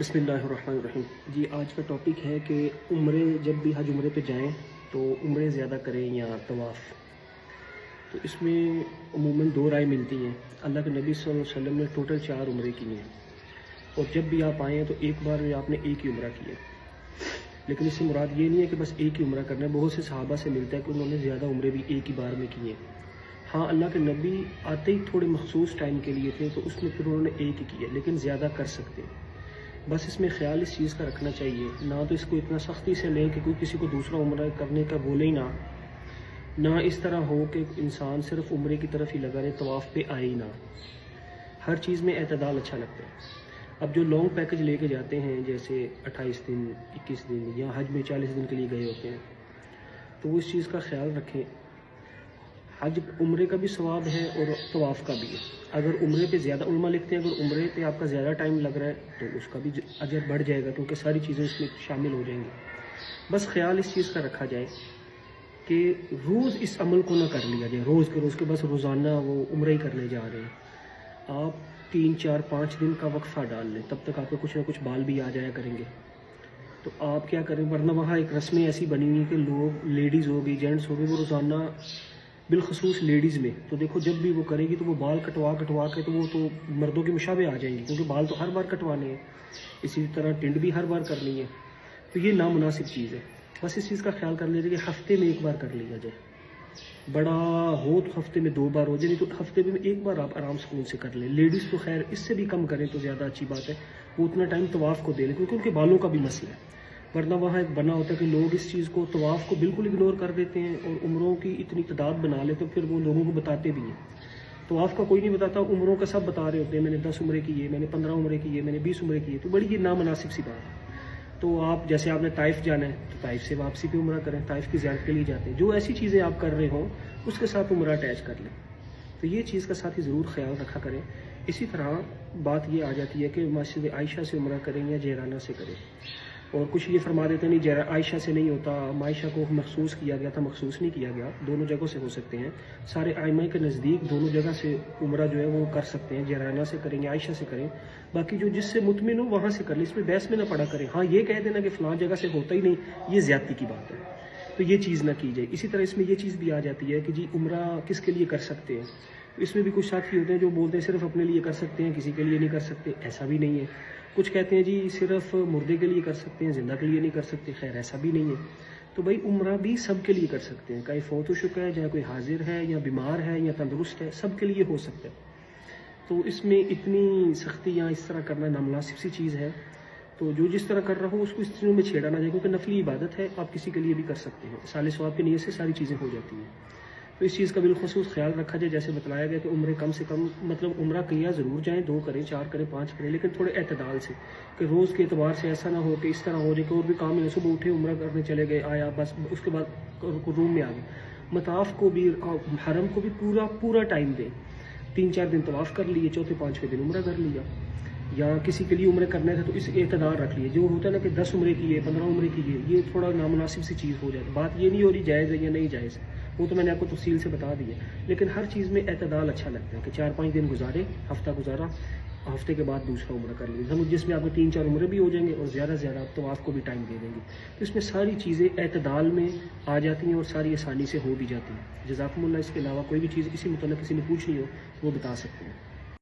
बिस्मिल्लाहिर्रहमानिर्रहीम। जी आज का टॉपिक है कि उम्रे जब भी हज उम्रे पे जाएं तो उम्रे ज़्यादा करें या तवाफ़। तो इसमें अमूमन दो राय मिलती हैं। अल्लाह के नबी सल्लल्लाहु अलैहि वसल्लम ने टोटल 4 उम्रे किए हैं और जब भी आप आएँ तो एक बार में आपने एक ही उम्रा किया। लेकिन इससे मुराद ये नहीं है कि बस एक ही उम्रा करना है। बहुत से सहाबा से मिलता है कि उन्होंने ज़्यादा उम्रे भी एक ही बार में किए। हाँ, अल्लाह के नबी आते ही थोड़े मखसूस टाइम के लिए थे तो उसमें फिर उन्होंने एक ही किया, लेकिन ज़्यादा कर सकते हैं। बस इसमें ख्याल इस चीज़ का रखना चाहिए, ना तो इसको इतना सख्ती से लें कि कोई किसी को दूसरा उम्रा करने का बोले ही ना इस तरह हो कि इंसान सिर्फ उम्रे की तरफ ही लगा रहे, तवाफ़ पे आए ही ना। हर चीज़ में एतदाल अच्छा लगता है। अब जो लॉन्ग पैकेज लेके जाते हैं जैसे 28 दिन 21 दिन या हज में 40 दिन के लिए गए होते हैं, तो वो इस चीज़ का ख्याल रखें। हज उम्रे का भी सवाब है और तवाफ़ का भी है। अगर उम्रे पे ज़्यादा उलमा लिखते हैं अगर उम्रे पे आपका ज़्यादा टाइम लग रहा है तो उसका भी अजर बढ़ जाएगा, क्योंकि सारी चीज़ें उसमें शामिल हो जाएंगी। बस ख्याल इस चीज़ का रखा जाए कि रोज़ इस अमल को ना कर लिया जाए, रोज़ के बस रोज़ाना वो उम्रे ही करने जा रहे हैं। आप 3 4 5 दिन का वक्फ़ा डाल लें, तब तक आपके कुछ ना कुछ बाल भी आ जाया करेंगे। तो आप क्या करें, वरना वहाँ एक रस्में ऐसी बनी हुई कि लोग, लेडीज़ हो गई, जेंट्स हो गए, वो रोज़ाना बिलखसूस लेडीज़ में तो देखो जब भी वो करेगी तो वो बाल कटवा के तो वो तो मर्दों के मुशाबे आ जाएंगी, क्योंकि बाल तो हर बार कटवाने हैं। इसी तरह टिंड भी हर बार करनी है, तो ये नामुनासिब चीज़ है। बस इस चीज़ का ख्याल कर लीजिए कि हफ्ते में एक बार कर लिया जाए। बड़ा हो तो हफ्ते में 2 बार हो जाए, नहीं तो हफ्ते में एक बार आप आराम सुकून से कर लें। लेडीज़ तो खैर इससे भी कम करें तो ज़्यादा अच्छी बात है, वो उतना टाइम तवाफ़ को दे लें, क्योंकि उनके बालों का भी मसला है। वरना वहाँ एक बना होता है कि लोग इस चीज़ को, तवाफ़ को बिल्कुल इग्नोर कर देते हैं और उम्रों की इतनी तादाद बना लेते हैं, फिर वो लोगों को बताते भी हैं। तवाफ़ का कोई नहीं बताता, उम्रों का सब बता रहे होते हैं, मैंने 10 उम्रे किए, मैंने 15 उम्रे किए, मैंने 20 उम्रे किए। तो बड़ी ये नामुनासिब सी बात है। तो आप जैसे आपने ताइफ जाना है तो ताइफ से वापसी पे उम्रा करें, ताइफ की ज़ियारत के लिए जाते हैं। जो ऐसी चीज़ें आप कर रहे हों उसके साथ उम्रा अटैच कर लें। तो ये चीज़ का साथ ही ज़रूर ख्याल रखा करें। इसी तरह बात ये आ जाती है कि मस्जिद आयशा से उम्रा करें या जहराना से करें। और कुछ ये फरमा देते नहीं, जरा आयशा से नहीं होता, आयशा को मखसूस किया गया था, मखसूस नहीं किया गया। दोनों जगहों से हो सकते हैं। सारे आइमा के नज़दीक दोनों जगह से उम्रा जो है वो कर सकते हैं, जराना से करें या आयशा से करें। बाकी जो जिससे मुतमिन हो वहाँ से कर ले, इसमें बहस में ना पड़ा करें। हाँ, ये कह देना कि फ़लाँ जगह से होता ही नहीं, ये ज़्यादती की बात है, तो ये चीज़ ना की जाए। इसी तरह इसमें ये चीज़ भी आ जाती है कि जी उम्रा किसके लिए कर सकते हैं। तो इसमें भी कुछ साथी होते हैं जो बोलते हैं सिर्फ अपने लिए कर सकते हैं, किसी के लिए नहीं कर सकते। ऐसा भी नहीं है। कुछ कहते हैं जी सिर्फ मुर्दे के लिए कर सकते हैं, ज़िंदा के लिए नहीं कर सकते। खैर ऐसा भी नहीं है। तो भाई उम्रा भी सब के लिए कर सकते हैं, चाहे फौत हो चुका है, चाहे कोई हाजिर है या बीमार है या तंदुरुस्त है, सब के लिए हो सकता है। तो इसमें इतनी सख्ती या इस तरह करना नामुनासिब सी चीज़ है। तो जो जिस तरह कर रहा हो उसको इस चीज़ों में छेड़ा ना जाए, क्योंकि नफली इबादत है, आप किसी के लिए भी कर सकते हैं। साले सवाब की नीयत से सारी चीज़ें हो जाती हैं। तो इस चीज़ का बिलखसूस ख्याल रखा जाए। जैसे बताया गया कि उम्रे कम से कम, मतलब उम्रा किया ज़रूर जाएँ, 2 करें, 4 करें, 5 करें, लेकिन थोड़े एतदाल से, कि रोज़ के एतबार से ऐसा ना हो कि इस तरह हो जाए कि और भी काम है, सुबह उठे उम्रा करने चले गए, आया बस उसके बाद रूम में आ गए। मताफ़ को भी, हरम को भी पूरा टाइम दें। 3 4 दिन तवाफ़ कर लिए, चौथे 5वें दिन उम्रा कर लिया। या किसी के लिए उम्रे करने थे तो इस एतदार रख लिए। जो होता है ना कि 10 उम्रे किए, 15 उम्रे किए, ये थोड़ा नामुनासिब सी चीज़ हो जाती। बात ये नहीं हो रही जायज़ है या नहीं जायज़ है, वो तो मैंने आपको तफसील से बता दी है। लेकिन हर चीज़ में एतदाल अच्छा लगता है कि 4 5 दिन गुजारे, हफ्ता गुजारा, हफ्ते के बाद दूसरा उम्रा कर लीजिए, जिसमें आपके 3 4 उम्रे भी हो जाएंगे और ज़्यादा से ज़्यादा आप तवाफ़ को भी टाइम दे देंगे। तो इसमें सारी चीज़ें एतदाल में आ जाती हैं और सारी आसानी से हो भी जाती हैं। जज़ाकुमुल्लाह। इसके अलावा कोई भी चीज़ इसी मुतल्लिक़ किसी ने पूछनी हो वो बता सकते हैं।